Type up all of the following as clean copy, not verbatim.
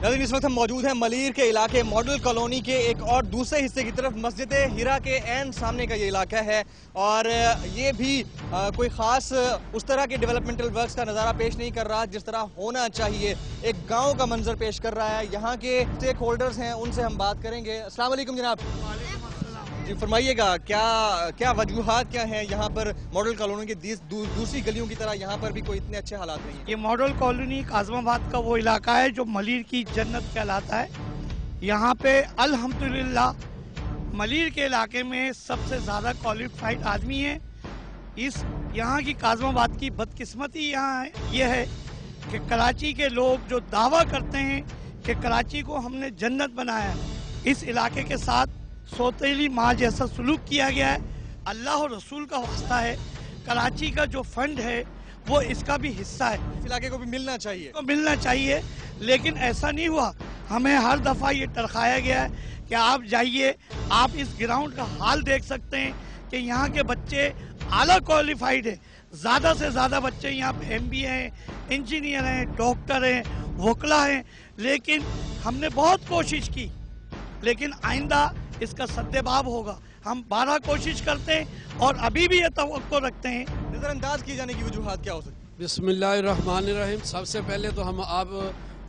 नाज़रीन इस वक्त हम मौजूद हैं मलीर के इलाके मॉडल कॉलोनी के एक और दूसरे हिस्से की तरफ। मस्जिद हिरा के ऐन सामने का ये इलाका है और ये भी कोई ख़ास उस तरह के डेवलपमेंटल वर्क्स का नज़ारा पेश नहीं कर रहा जिस तरह होना चाहिए। एक गांव का मंजर पेश कर रहा है। यहाँ के स्टेक होल्डर्स हैं, उनसे हम बात करेंगे। अस्सलाम वालेकुम जनाब, जी फरमाइएगा क्या वजूहात क्या हैं यहाँ पर मॉडल कॉलोनी की दूसरी गलियों की तरह यहाँ पर भी कोई इतने अच्छे हालात नहीं है? ये मॉडल कॉलोनी काज़माबाद का वो इलाका है जो मलीर की जन्नत कहलाता है। यहाँ पे अल्हम्दुलिल्लाह मलीर के इलाके में सबसे ज़्यादा क्वालिफाइड आदमी है। यहाँ की काज़माबाद की बदकिस्मती यहाँ ये है कि कराची के लोग जो दावा करते हैं कि कराची को हमने जन्नत बनाया, इस इलाके के साथ सौतेली माँ जैसा सलूक किया गया है। अल्लाह और रसूल का वास्ता है, कराची का जो फंड है वो इसका भी हिस्सा है, इस इलाके को भी मिलना चाहिए। लेकिन ऐसा नहीं हुआ। हमें हर दफ़ा ये टरखाया गया है कि आप जाइए, आप इस ग्राउंड का हाल देख सकते हैं कि यहाँ के बच्चे आला क्वालिफाइड है। ज़्यादा से ज़्यादा बच्चे यहाँ पे MBA हैं, इंजीनियर हैं, डॉक्टर हैं, वकला हैं। लेकिन हमने बहुत कोशिश की, लेकिन आइंदा इसका सद्देबाब होगा। हम 12 कोशिश करते हैं और अभी भी ये तवक्को रखते हैं। नज़रअंदाज किए जाने की वजूहात क्या हो सकती है? बिस्मिल्लाहिर्रहमानिर्रहीम। सबसे पहले तो हम आप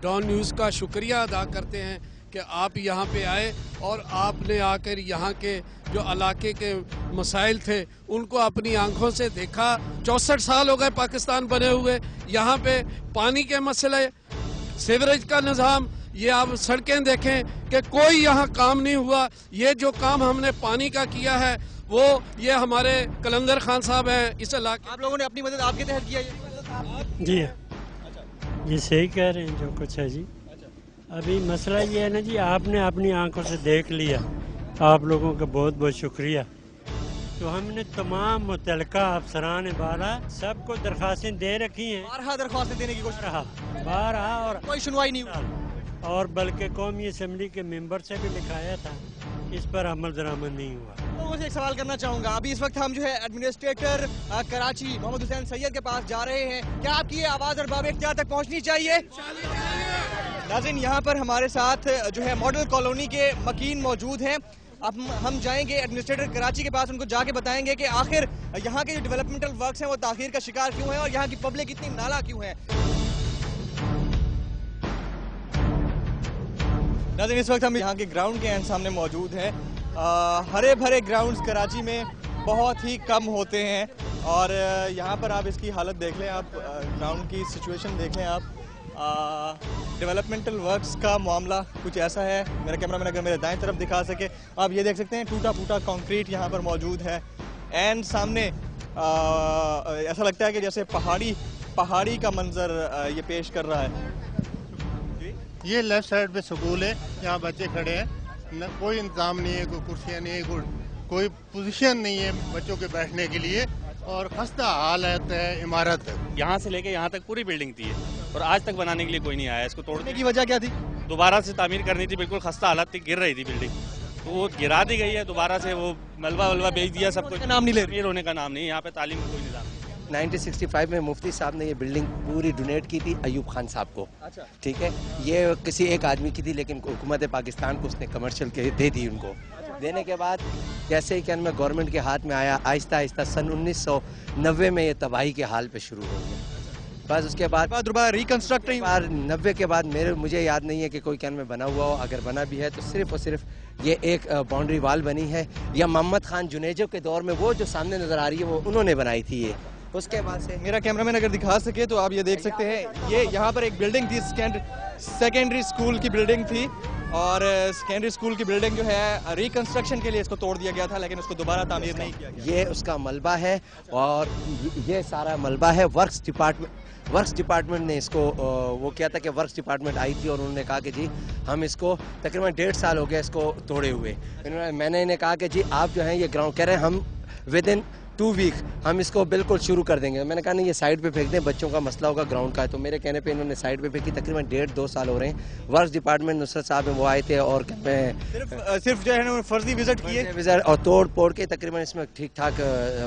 डॉन न्यूज़ का शुक्रिया अदा करते हैं कि आप यहाँ पे आए और आपने आकर यहाँ के जो इलाके के मसाइल थे उनको अपनी आंखों से देखा। 64 साल हो गए पाकिस्तान बने हुए। यहाँ पे पानी के मसले, सीवरेज का निज़ाम, ये आप सड़कें देखें कि कोई यहाँ काम नहीं हुआ। ये जो काम हमने पानी का किया है वो ये हमारे कलंदर खान साहब हैं इस इलाके। आप लोगों ने अपनी मदद आपके तहत किया ये? जी ये सही कह रहे हैं जो कुछ है जी। अभी मसला ये है ना जी, आपने अपनी आंखों से देख लिया, आप लोगों का बहुत बहुत शुक्रिया। तो हमने तमाम मुतलका अफसरान बाला सबको दरख्वास्तें दे रखी हैं। 12 दरख्वास्तें देने की कोशिश बारहा और कोई सुनवाई नहीं हुई। और बल्कि कौमी असम्बली के मेंबर से भी लिखाया था, इस पर अमल दरामद नहीं हुआ। तो मुझे एक सवाल करना चाहूँगा। अभी इस वक्त हम जो है एडमिनिस्ट्रेटर कराची मोहम्मद हुसैन सैयद के पास जा रहे हैं। क्या आपकी ये आवाज़ और बाब इख्तियार तक पहुँचनी चाहिए? नाज़रीन यहाँ पर हमारे साथ जो है मॉडल कॉलोनी के मकीन मौजूद हैं। अब हम जाएंगे एडमिनिस्ट्रेटर कराची के पास, उनको जाके बताएंगे कि आखिर यहाँ के जो डेवलपमेंटल वर्क्स हैं वो ताख़ीर का शिकार क्यों है और यहाँ की पब्लिक इतनी नाला क्यों है। नाज़रीन इस वक्त हम यहाँ के ग्राउंड के एंड सामने मौजूद हैं। हरे भरे ग्राउंड्स कराची में बहुत ही कम होते हैं और यहाँ पर आप इसकी हालत देख लें, आप ग्राउंड की सिचुएशन देख लें। आप डेवलपमेंटल वर्क्स का मामला कुछ ऐसा है। मेरा कैमरामैन अगर मेरे दाएं तरफ दिखा सके, आप ये देख सकते हैं टूटा फूटा कंक्रीट यहाँ पर मौजूद है। एंड सामने ऐसा लगता है कि जैसे पहाड़ी का मंजर ये पेश कर रहा है। ये लेफ्ट साइड पे स्कूल है, यहाँ बच्चे खड़े हैं, कोई इंतजाम नहीं है, कोई कुर्सियाँ नहीं है, कोई पोजीशन नहीं है बच्चों के बैठने के लिए और खस्ता हालत है इमारत है। यहाँ से लेके यहाँ तक पूरी बिल्डिंग थी और आज तक बनाने के लिए कोई नहीं आया। इसको तोड़ने की वजह क्या थी? दोबारा से तामीर करनी थी, बिल्कुल खस्ता हालत थी, गिर रही थी बिल्डिंग, तो वो गिरा दी गई है। दोबारा से वो मलबा वलबा बेच दिया, सब कुछ नाम नहीं ले रही, होने का नाम नहीं। यहाँ पे तालीम का कोई निज़ाम नहीं। 1965 में मुफ्ती साहब ने ये बिल्डिंग पूरी डोनेट की थी अयूब खान साहब को। अच्छा। ठीक है, ये किसी एक आदमी की थी लेकिन हुकूमत पाकिस्तान को उसने कमर्शियल के दे दी उनको। देने के बाद जैसे ही मैं गवर्नमेंट के हाथ में आया, आहिस्ता आहिस्ता सन 1990 में ये तबाही के हाल पे शुरू हो गया। बस उसके बाद दोबारा रिकंस्ट्रक्ट नहीं। 90 के बाद मुझे याद नहीं है कि कोई कैन में बना हुआ हो, अगर बना भी है तो सिर्फ और सिर्फ ये एक बाउंड्री वाल बनी है, या मोहम्मद खान जुनेजो के दौर में वो जो सामने नज़र आ रही है वो उन्होंने बनाई थी ये। उसके बाद से मेरा कैमरामैन अगर दिखा सके तो आप ये देख सकते हैं, ये यहाँ पर एक बिल्डिंग थी, सेकेंडरी स्कूल की बिल्डिंग थी और सेकेंडरी स्कूल की बिल्डिंग जो है रिकंस्ट्रक्शन के लिए इसको तोड़ दिया गया था लेकिन उसको दोबारा तामीर नहीं किया गया। ये उसका मलबा है और ये सारा मलबा है। वर्क्स डिपार्टमेंट ने इसको वो किया था कि वर्क्स डिपार्टमेंट आई थी और उन्होंने कहा कि जी हम इसको तकरीबन 1.5 साल हो गया इसको तोड़े हुए। मैंने इन्हें कहा कि जी आप जो हैं ये ग्राउंड कह रहे हैं हम विद इन 2 वीक हम इसको बिल्कुल शुरू कर देंगे। मैंने कहा नहीं ये साइड पे फेंक दें, बच्चों का मसला होगा ग्राउंड का है। तो मेरे कहने पे इन्होंने साइड पे फेंकी। तकरीबन 1.5-2 साल हो रहे हैं। वर्क्स डिपार्टमेंट नुसरत साहब हैं, वो आए थे और सिर्फ जो है ना फर्जी विजिट किए विजिट और तोड़ फोड़ के तकरीबन इसमें ठीक ठाक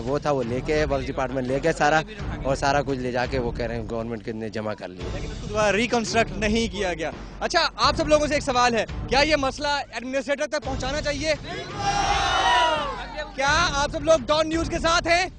वो था, वो लेके वर्क्स डिपार्टमेंट ले गए सारा, और सारा कुछ ले जाके वो कह रहे हैं गवर्नमेंट ने जमा कर लिया, लेकिन उसको दोबारा रिकंस्ट्रक्ट नहीं किया गया। अच्छा, आप सब लोगों से एक सवाल है, क्या ये मसला एडमिनिस्ट्रेटर तक पहुंचाना चाहिए? क्या आप सब लोग डॉन न्यूज के साथ हैं?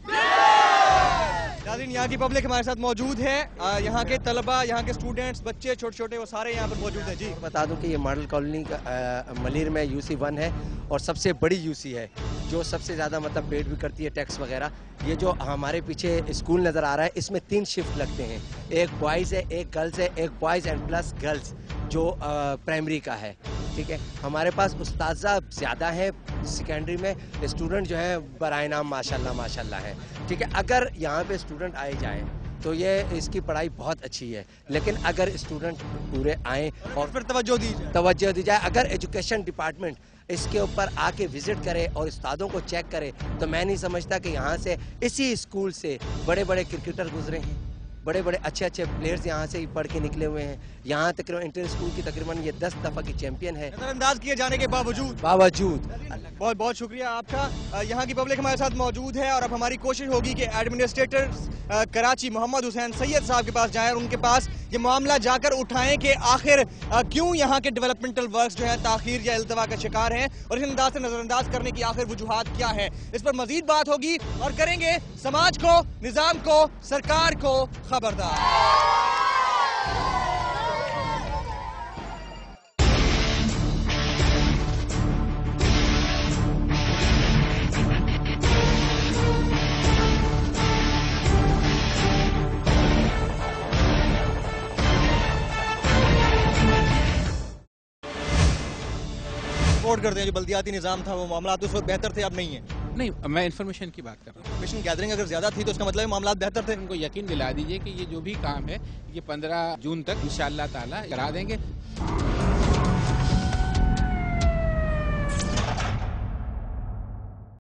नाज़रीन, यहाँ की पब्लिक हमारे साथ मौजूद है, यहाँ के तलबा, यहाँ के स्टूडेंट्स, बच्चे छोटे छोटे वो सारे यहाँ पर मौजूद हैं। जी बता दूं कि ये मॉडल कॉलोनी का मलिर में UC 1 है और सबसे बड़ी UC है, जो सबसे ज़्यादा मतलब पेड भी करती है टैक्स वगैरह। ये जो हमारे पीछे स्कूल नज़र आ रहा है, इसमें 3 शिफ्ट लगते हैं, एक बॉयज़ है, एक गर्ल्स है, एक बॉयज़ एंड प्लस गर्ल्स जो प्राइमरी का है। ठीक है, हमारे पास उस्ताज़ा ज़्यादा है, सेकेंडरी में स्टूडेंट जो है बराए नाम माशाल्लाह है। ठीक है, अगर यहाँ पे स्टूडेंट आए जाएँ तो ये इसकी पढ़ाई बहुत अच्छी है, लेकिन अगर स्टूडेंट पूरे आएँ और फिर तवज्जो दी जाए, अगर एजुकेशन डिपार्टमेंट इसके ऊपर आके विजिट करे और उस्तादों को चेक करे, तो मैं नहीं समझता कि यहाँ से इसी स्कूल से बड़े बड़े क्रिकेटर गुजरे हैं, बड़े बड़े अच्छे प्लेयर्स यहाँ से ही पढ़ के निकले हुए हैं। यहाँ तकरीबन इंटर स्कूल की तकरीबन ये 10 दफ़ा की चैंपियन है, नजरअंदाज किए जाने के बावजूद। बहुत बहुत शुक्रिया आपका। यहाँ की पब्लिक हमारे साथ मौजूद है और अब हमारी कोशिश होगी कि एडमिनिस्ट्रेटर कराची मोहम्मद हुसैन सैयद साहब के पास जाएं और उनके पास ये मामला जाकर उठाएं कि आखिर क्यों यहाँ के डेवलपमेंटल वर्क्स जो है ताखीर या इल्तवा का शिकार हैं और इस अंदाज से नजरअंदाज करने की आखिर वजूहात क्या है। इस पर मजीद बात होगी और करेंगे समाज को, निज़ाम को, सरकार को खबरदार। रिपोर्ट करते हैं जो बल्दियाती निज़ाम था, वो मामला तो उस वक्त बेहतर थे, अब नहीं है। नहीं, मैं इन्फॉर्मेशन की बात कर रहा हूँ। इन्फॉर्मेशन गैदरिंग अगर ज्यादा थी तो उसका मतलब मामला बेहतर थे। उनको यकीन दिला दीजिए कि ये जो भी काम है ये 15 जून तक इंशाअल्लाह ताला करा देंगे।